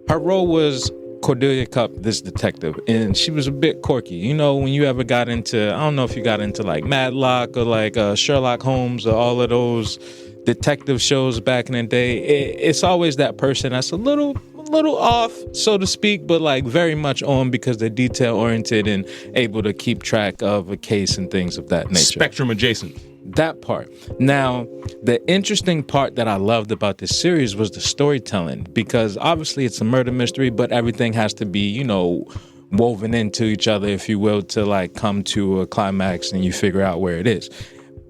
Her role was Cordelia Cup, this detective, and she was a bit quirky. When you ever got into, I don't know if you got into like Matlock or like Sherlock Holmes or all of those detective shows back in the day, it's always that person that's a little off, so to speak, but like very much on because they're detail oriented and able to keep track of a case and things of that nature. Spectrum adjacent. That part. Now, the interesting part that I loved about this series was the storytelling, because obviously it's a murder mystery, but everything has to be, woven into each other, if you will, to like come to a climax and you figure out where it is.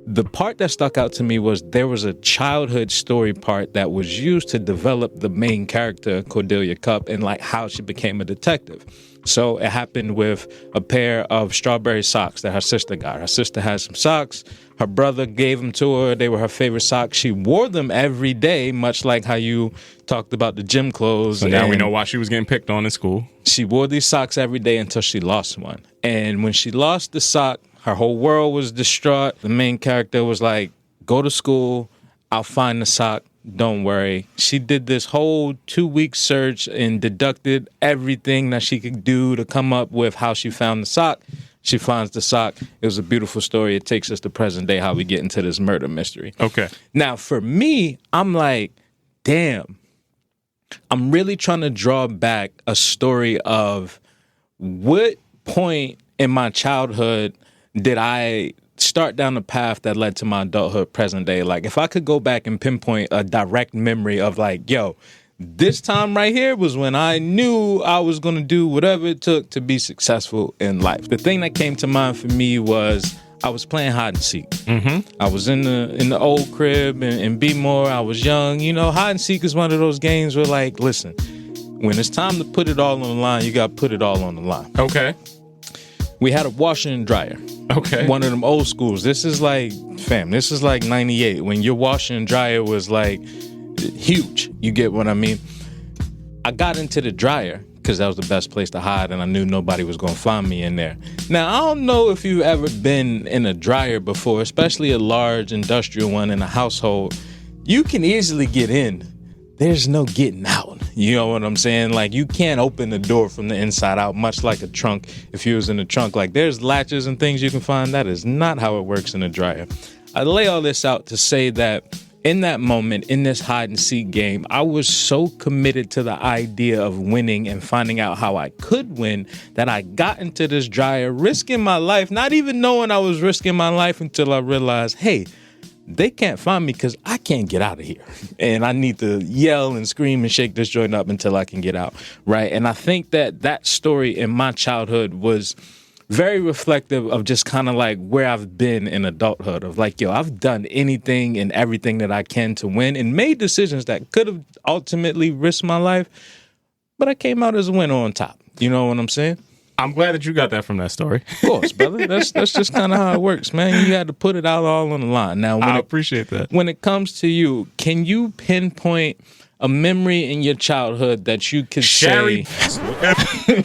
The part that stuck out to me was there was a childhood story part that was used to develop the main character, Cordelia Cup, and like how she became a detective. So it happened with a pair of strawberry socks that her sister got. Her sister had some socks. Her brother gave them to her. They were her favorite socks. She wore them every day, much like how you talked about the gym clothes. So now we know why she was getting picked on in school. She wore these socks every day until she lost one. And when she lost the sock, her whole world was distraught. The main character was like, go to school. I'll find the sock. Don't worry. She did this whole 2-week search and deducted everything that she could do to come up with how she found the sock. She finds the sock. It was a beautiful story. It takes us to present day, how we get into this murder mystery. Okay. Now, for me, I'm like, damn. I'm really trying to draw back a story of what point in my childhood did I start down the path that led to my adulthood present day. Like, if I could go back and pinpoint a direct memory of like, yo, this time right here was when I knew I was going to do whatever it took to be successful in life. The thing that came to mind for me was I was playing hide and seek. Mm-hmm. I was in the old crib in B-More. I was young. You know, hide and seek is one of those games where like, listen, when it's time to put it all on the line, you got to put it all on the line. Okay. We had a washer and dryer. Okay. One of them old schools. This is like 98 when your washer and dryer was like huge. You get what I mean? I got into the dryer because that was the best place to hide and I knew nobody was going to find me in there. Now, I don't know if you've ever been in a dryer before, especially a large industrial one in a household. You can easily get in. There's no getting out. You know what I'm saying? Like, you can't open the door from the inside out, much like a trunk. If you was in a trunk, like there's latches and things you can find. That is not how it works in a dryer. I lay all this out to say that in that moment, in this hide and seek game, I was so committed to the idea of winning and finding out how I could win that I got into this dryer, risking my life, not even knowing I was risking my life until I realized, hey, they can't find me because I can't get out of here. And I need to yell and scream and shake this joint up until I can get out, right? And I think that story in my childhood was very reflective of just kind of like where I've been in adulthood of like, yo, I've done anything and everything that I can to win and made decisions that could have ultimately risked my life, but I came out as a winner on top. You know what I'm saying? I'm glad that you got that from that story. Of course, brother. That's just kind of how it works, man. You had to put it out all on the line. Now, I appreciate that. When it comes to you, can you pinpoint a memory in your childhood that you could say?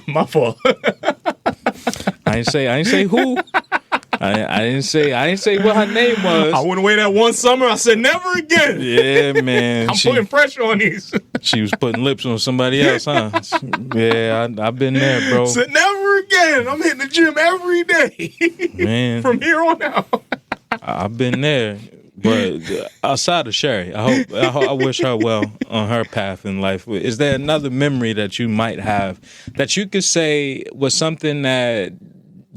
My fault. I ain't say who. I didn't say what her name was. I went away that one summer. I said never again. Yeah, man. I'm putting pressure on these. She was putting lips on somebody else, huh? Yeah, I've been there, bro. Said never again. I'm hitting the gym every day. Man, from here on out. I've been there. But outside of Sherry, I wish her well on her path in life. Is there another memory that you might have that you could say was something that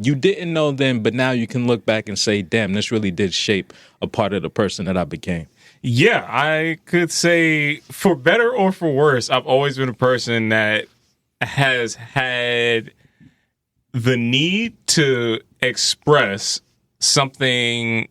you didn't know then, but now you can look back and say, damn, this really did shape a part of the person that I became? Yeah, I could say for better or for worse, I've always been a person that has had the need to express something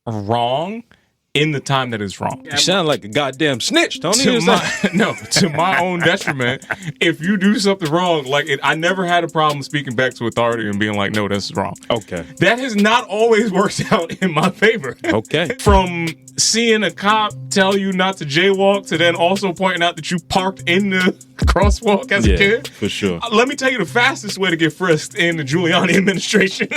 wrong in the time that is wrong. You sound like a goddamn snitch, Tony. To my own detriment. If you do something wrong, I never had a problem speaking back to authority and being like, no, this is wrong. Okay. That has not always worked out in my favor. Okay. From seeing a cop tell you not to jaywalk to then also pointing out that you parked in the crosswalk as a kid. For sure. Let me tell you the fastest way to get frisked in the Giuliani administration.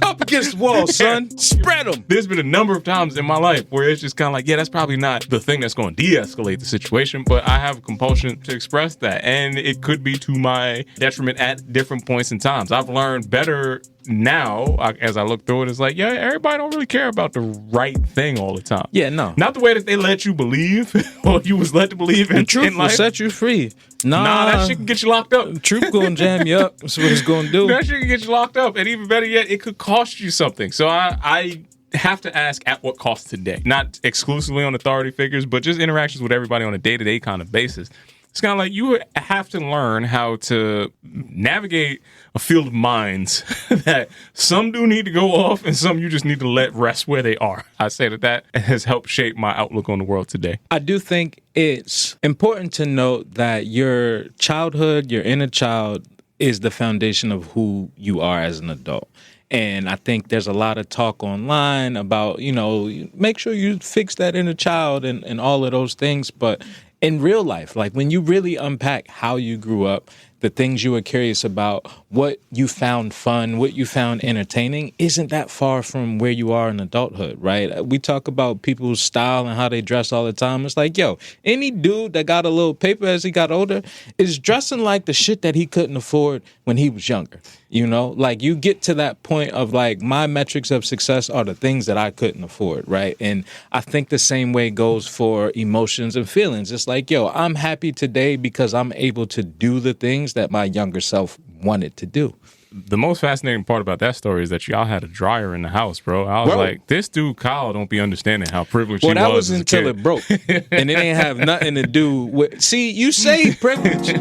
Up against the wall, son. Spread them. There's been a number of times in my life where it's just kind of like, yeah, that's probably not the thing that's going to de-escalate the situation, but I have a compulsion to express that. And it could be to my detriment at different points in times. I've learned better now as I look through it. It's like, yeah, everybody don't really care about the right thing all the time. Yeah, no. Not the way that they let you believe or you was led to believe in. The truth will set you free. Nah, that shit can get you locked up. The truth gonna jam you up. That's what it's gonna do. That shit can get you locked up. And even better yet, it could cost you something. So I have to ask at what cost today. Not exclusively on authority figures, but just interactions with everybody on a day-to-day kind of basis. It's kind of like you have to learn how to navigate a field of minds that some do need to go off and some you just need to let rest where they are. I say that has helped shape my outlook on the world today. I do think it's important to note that your childhood, your inner child, is the foundation of who you are as an adult. And I think there's a lot of talk online about, make sure you fix that inner child and all of those things. But in real life, like when you really unpack how you grew up, the things you were curious about, what you found fun, what you found entertaining, isn't that far from where you are in adulthood, right? We talk about people's style and how they dress all the time. It's like, any dude that got a little paper as he got older is dressing like the shit that he couldn't afford when he was younger. Like you get to that point of like, my metrics of success are the things that I couldn't afford, right? And I think the same way goes for emotions and feelings. It's like, I'm happy today because I'm able to do the things that my younger self wanted to do. The most fascinating part about that story is that y'all had a dryer in the house, bro. I was like, this dude Kyle don't be understanding how privileged he was. Well, that was as a until kid. It broke, and it ain't have nothing to do with. See, you say privilege.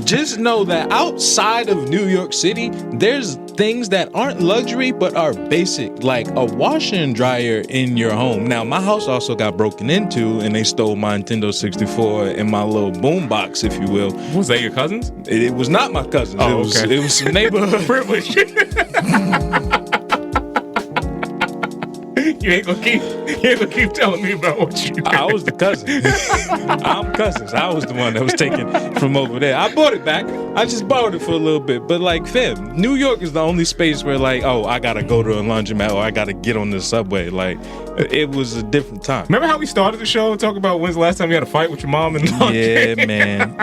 Just know that outside of New York City, there's things that aren't luxury but are basic, like a washer and dryer in your home. Now, my house also got broken into, and they stole my Nintendo 64 and my little boom box, if you will. Was that your cousins? It was not my cousins. Oh, It was some neighborhood privilege. You ain't gonna keep telling me about what you did. I was the cousin. I'm cousins. I was the one that was taken from over there. I bought it back. I just borrowed it for a little bit. But like, fam, New York is the only space where like, I gotta go to a laundromat or I gotta get on the subway. Like, it was a different time. Remember how we started the show and talk about when's the last time you had a fight with your mom and mom? Yeah, man.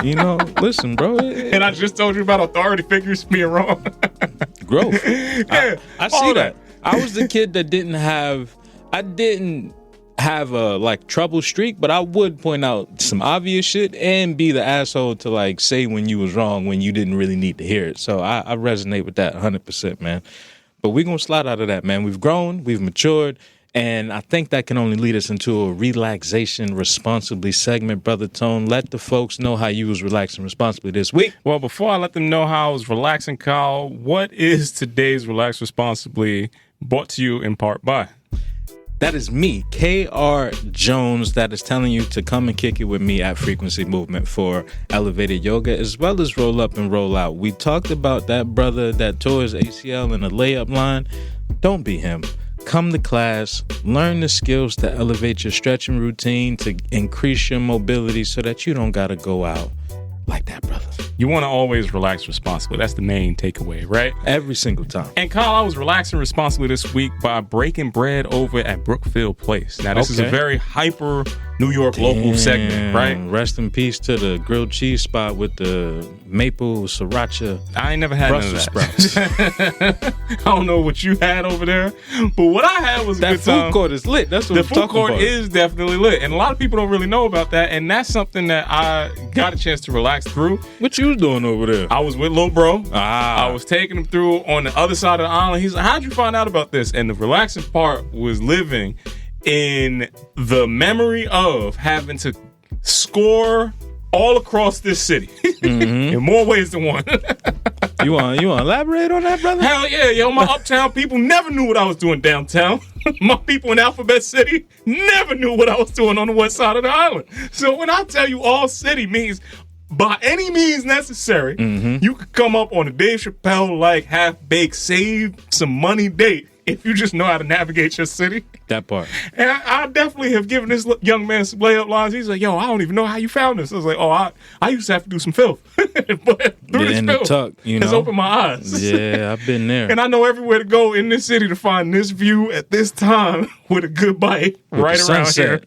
Listen, bro. And I just told you about authority figures being wrong. Growth. Yeah, I see that. I was the kid that didn't have a like trouble streak, but I would point out some obvious shit and be the asshole to like say when you was wrong when you didn't really need to hear it. So I resonate with that 100%, man. But we're gonna slide out of that, man. We've grown, we've matured, and I think that can only lead us into a relaxation responsibly segment. Brother Tone, let the folks know how you was relaxing responsibly this week. Well, before I let them know how I was relaxing, Kyle, what is today's Relax Responsibly brought to you in part by? That is me, KR Jones, that is telling you to come and kick it with me at Frequency Movement for elevated yoga, as well as roll up and roll out. We talked about that brother that tore his ACL in a layup line. Don't be him. Come to class, learn the skills to elevate your stretching routine, to increase your mobility so that you don't got to go out like that, brother. You want to always relax responsibly. That's the main takeaway, right? Every single time. And Kyle, I was relaxing responsibly this week by breaking bread over at Brookfield Place. Now, this is a very hyper New York local segment, right? Rest in peace to the grilled cheese spot with the maple sriracha. I ain't never had Brussels none of that. I don't know what you had over there, but what I had was a that good time. food court is lit. That's what The I'm food talking court about. is definitely lit, and a lot of people don't really know about that, and that's something that I got a chance to relax through. What you was doing over there? I was with Lil Bro. Ah. I was taking him through on the other side of the island. He's like, how'd you find out about this? And the relaxing part was living in the memory of having to score all across this city in more ways than one. You want to elaborate on that, brother? Hell yeah, yo, my uptown people never knew what I was doing downtown. My people in Alphabet City never knew what I was doing on the west side of the island. So when I tell you all city means by any means necessary, you could come up on a Dave Chappelle like half-baked save some money date if you just know how to navigate your city. That part. And I definitely have given this young man some layup lines. He's like, yo, I don't even know how you found this. I was like, I used to have to do some filth. But through this in the filth, tuck, it's opened my eyes. Yeah, I've been there. And I know everywhere to go in this city to find this view at this time with a good bite With right the around sunset,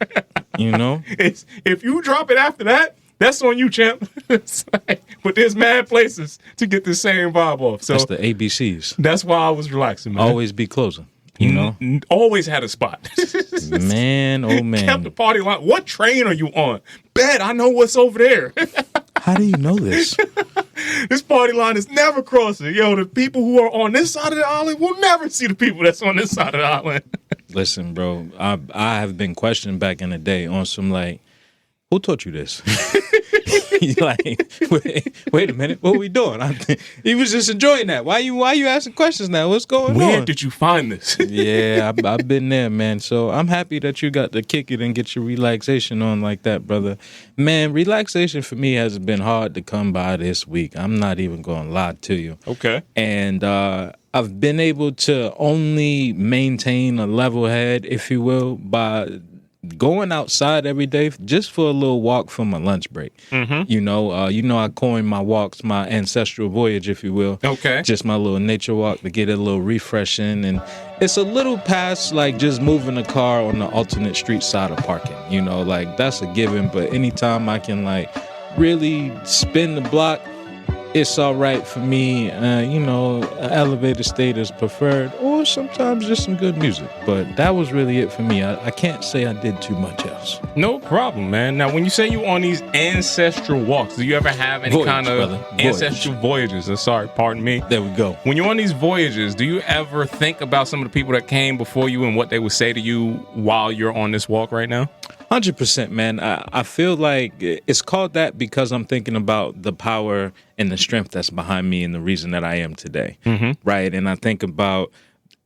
here. It's if you drop it after that, that's on you, champ. But there's mad places to get the same vibe off. So that's the ABCs. that's why I was relaxing, man. Always be closing. You know? Always had a spot. Man, oh man. Kept the party line. What train are you on? Bet I know what's over there. How do you know this? This party line is never crossing. Yo, the people who are on this side of the island will never see the people that's on this side of the island. Listen, bro, I have been questioned back in the day on some like, who taught you this? He like, wait a minute, what are we doing? He was just enjoying that. Why you asking questions now? What's going on? Where did you find this? Yeah, I've been there, man. So I'm happy that you got to kick it and get your relaxation on like that, brother. Man, relaxation for me has been hard to come by this week. I'm not even going to lie to you. Okay. And I've been able to only maintain a level head, if you will, by going outside every day just for a little walk for my lunch break. Mm-hmm. You know, I coined my walks my ancestral voyage, if you will. Okay. Just my little nature walk to get a little refreshing. And it's a little past like just moving a car on the alternate street side of parking. You know, like that's a given. But anytime I can like really spin the block, it's all right for me. Elevated state is preferred, or sometimes just some good music. But that was really it for me. I can't say I did too much else. No problem, man. Now, when you say you on these ancestral walks, do you ever have any kind of ancestral voyages? Sorry, pardon me. There we go. When you're on these voyages, do you ever think about some of the people that came before you and what they would say to you while you're on this walk right now? 100%, man. I feel like it's called that because I'm thinking about the power and the strength that's behind me and the reason that I am today, right? And I think about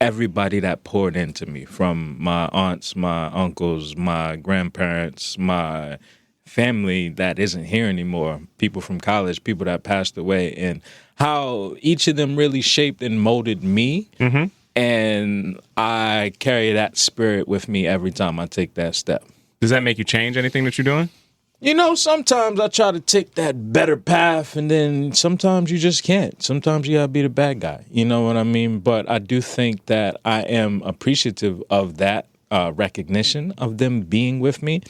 everybody that poured into me, from my aunts, my uncles, my grandparents, my family that isn't here anymore, people from college, people that passed away, and how each of them really shaped and molded me. Mm-hmm. And I carry that spirit with me every time I take that step. Does that make you change anything that you're doing? You know, sometimes I try to take that better path, and then sometimes you just can't. Sometimes you gotta be the bad guy. You know what I mean? But I do think that I am appreciative of that recognition of them being with me.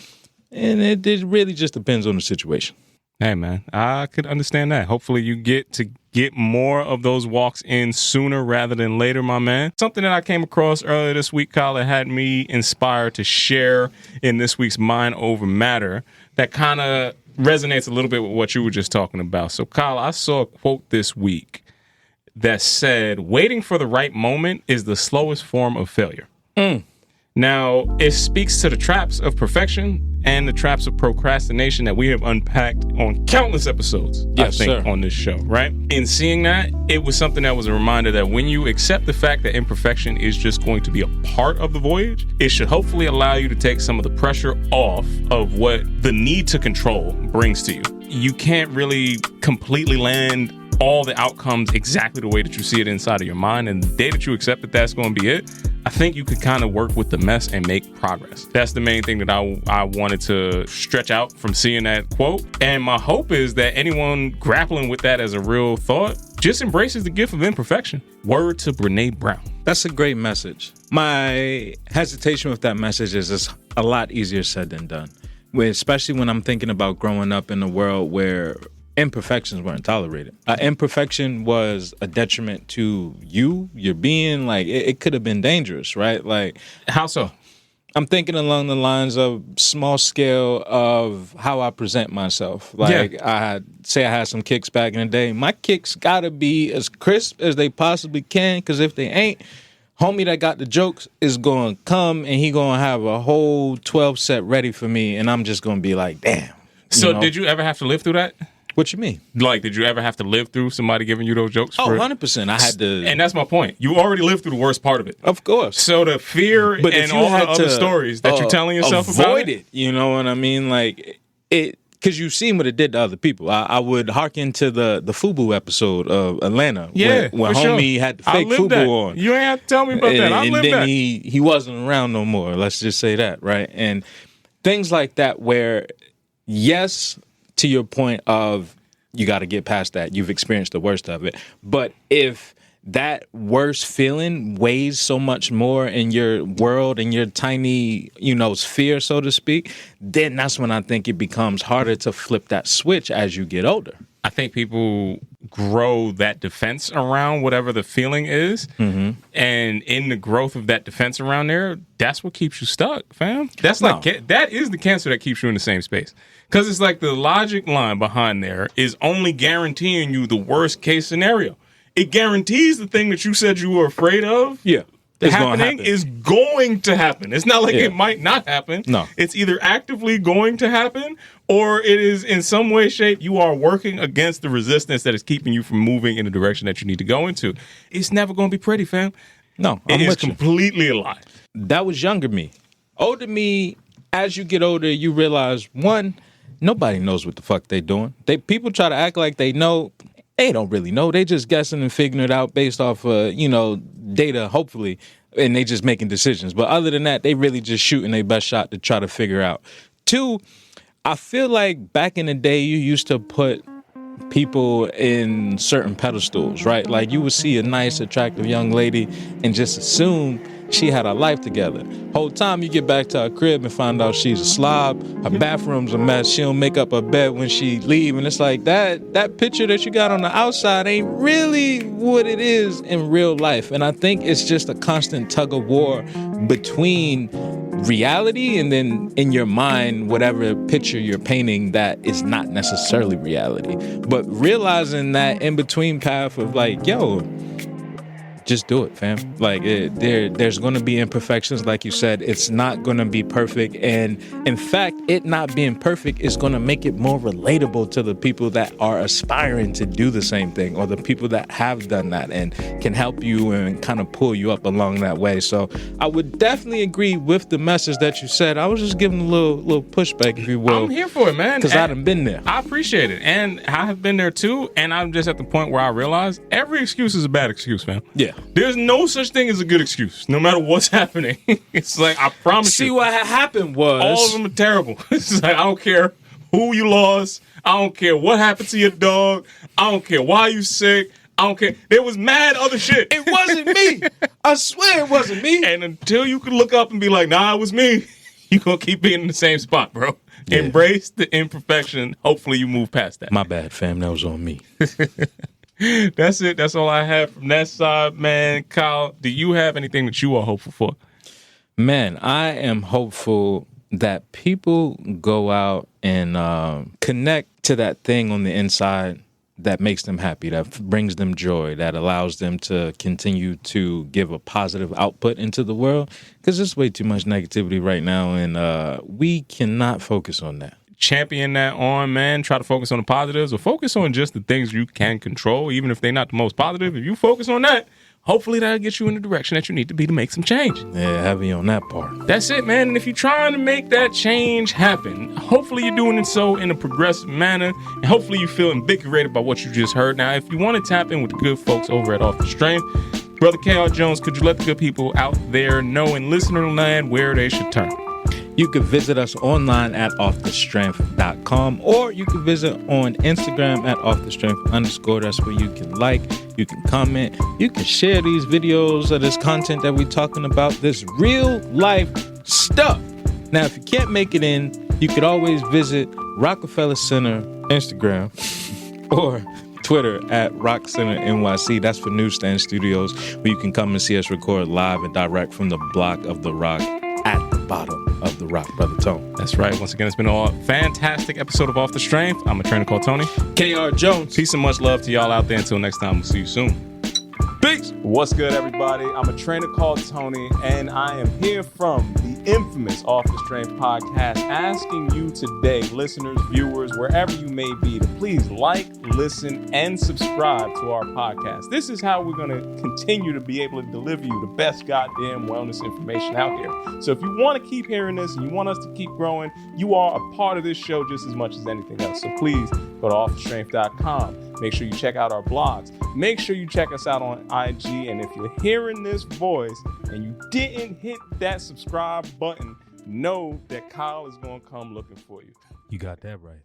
And it really just depends on the situation. Hey, man, I could understand that. Hopefully you get more of those walks in sooner rather than later, my man. Something that I came across earlier this week, Kyle, that had me inspired to share in this week's Mind Over Matter that kind of resonates a little bit with what you were just talking about. So, Kyle, I saw a quote this week that said, waiting for the right moment is the slowest form of failure. Now, it speaks to the traps of perfection and the traps of procrastination that we have unpacked on countless episodes, yes, I think, sir. on this show, right? In seeing that, it was something that was a reminder that when you accept the fact that imperfection is just going to be a part of the voyage, it should hopefully allow you to take some of the pressure off of what the need to control brings to you. You can't really completely land all the outcomes exactly the way that you see it inside of your mind, and the day that you accept that that's going to be it, I think you could kind of work with the mess and make progress. That's the main thing that I wanted to stretch out from seeing that quote. And my hope is that anyone grappling with that as a real thought just embraces the gift of imperfection. Word to Brene Brown. That's a great message. My hesitation with that message is it's a lot easier said than done, especially when I'm thinking about growing up in a world where imperfections weren't tolerated. Imperfection was a detriment to your being. Like, it could have been dangerous, right? Like, how so? I'm thinking along the lines of small scale of how I present myself. Like, I had some kicks back in the day. My kicks gotta be as crisp as they possibly can, because if they ain't, homie that got the jokes is going to come and he going to have a whole 12 set ready for me, and I'm just going to be like, damn. So did you ever have to live through that? What you mean? Like, did you ever have to live through somebody giving you those jokes? Oh, 100%. I had to. And that's my point. You already lived through the worst part of it. Of course. So the fear and all the other stories that you're telling yourself about avoid it. You know what I mean? Like, it, because you've seen what it did to other people. I would hearken to the FUBU episode of Atlanta. Yeah, when homie had the fake FUBU on. You ain't have to tell me about that. I lived that. And then he wasn't around no more. Let's just say that, right? And things like that where, yes, to your point of, you got to get past that. You've experienced the worst of it. But if that worst feeling weighs so much more in your world, in your tiny, sphere, so to speak, then that's when I think it becomes harder to flip that switch as you get older. I think people grow that defense around whatever the feeling is. Mm-hmm. And in the growth of that defense around there, that's what keeps you stuck, fam. That is the cancer that keeps you in the same space. Because it's like the logic line behind there is only guaranteeing you the worst case scenario. It guarantees the thing that you said you were afraid of. Yeah. happening is going to happen. It's not like it might not happen. No. It's either actively going to happen or it is in some way, shape, you are working against the resistance that is keeping you from moving in the direction that you need to go into. It's never going to be pretty, fam. No, it is completely a lie. That was younger me. Older me, as you get older, you realize, one, nobody knows what the fuck they doing. People try to act like they know. They don't really know. They just guessing and figuring it out based off, data, hopefully, and they just making decisions. But other than that, they really just shooting their best shot to try to figure out. Two, I feel like back in the day, you used to put people in certain pedestals, right? Like you would see a nice, attractive young lady and just assume she had her life together. Whole time you get back to her crib and find out she's a slob, her bathroom's a mess, she don't make up her bed when she leave, and it's like that picture that you got on the outside ain't really what it is in real life. And I think it's just a constant tug of war between reality and then in your mind whatever picture you're painting that is not necessarily reality. But realizing that in between path of like, yo, just do it, fam. Like there's going to be imperfections, like you said. It's not going to be perfect, and in fact, it not being perfect is going to make it more relatable to the people that are aspiring to do the same thing, or the people that have done that and can help you and kind of pull you up along that way. So I would definitely agree with the message that you said. I was just giving a little pushback, if you will. I'm here for it, man, because I done been there. I appreciate it, and I have been there too. And I'm just at the point where I realize every excuse is a bad excuse, man. Yeah. There's no such thing as a good excuse, no matter what's happening. It's like, I promise you. See, what happened was... all of them are terrible. It's like, I don't care who you lost. I don't care what happened to your dog. I don't care why you sick. I don't care. There was mad other shit. It wasn't me. I swear it wasn't me. And until you can look up and be like, nah, it was me, you're going to keep being in the same spot, bro. Yeah. Embrace the imperfection. Hopefully you move past that. My bad, fam. That was on me. That's it. That's all I have from that side, man. Kyle, do you have anything that you are hopeful for? Man, I am hopeful that people go out and connect to that thing on the inside that makes them happy, that brings them joy, that allows them to continue to give a positive output into the world. Because there's way too much negativity right now, and we cannot focus on that. Champion that on, man. Try to focus on the positives, or focus on just the things you can control, even if they're not the most positive. If you focus on that, hopefully that'll get you in the direction that you need to be to make some change. Yeah, heavy on that part. That's it, man. And if you're trying to make that change happen, hopefully you're doing it so in a progressive manner, and hopefully you feel invigorated by what you just heard. Now, if you want to tap in with the good folks over at Off the Strength, Brother K.R. Jones, could you let the good people out there know in listener land where they should turn? You can visit us online at offthestrength.com, or you can visit on Instagram at offthestrength_. That's where you can like, you can comment, you can share these videos or this content that we're talking about, this real life stuff. Now, if you can't make it in, you could always visit Rockefeller Center Instagram or Twitter at Rock Center NYC. That's for Newsstand Studios, where you can come and see us record live and direct from the block of the rock at the bottom of the rock, Brother Tone. That's right. Once again, it's been a fantastic episode of Off the Strength. I'm a trainer called Tony. K.R. Jones. Peace and much love to y'all out there. Until next time, we'll see you soon. Peace. What's good, everybody? I'm a trainer called Tony, and I am here from the infamous Off the Strength podcast, asking you today, listeners, viewers, wherever you may be, to please like, listen, and subscribe to our podcast. This is how we're going to continue to be able to deliver you the best goddamn wellness information out here. So if you want to keep hearing this and you want us to keep growing, you are a part of this show just as much as anything else. So please go to offthestrength.com. Make sure you check out our blogs. Make sure you check us out on IG. And if you're hearing this voice and you didn't hit that subscribe button, know that Kyle is going to come looking for you. You got that right.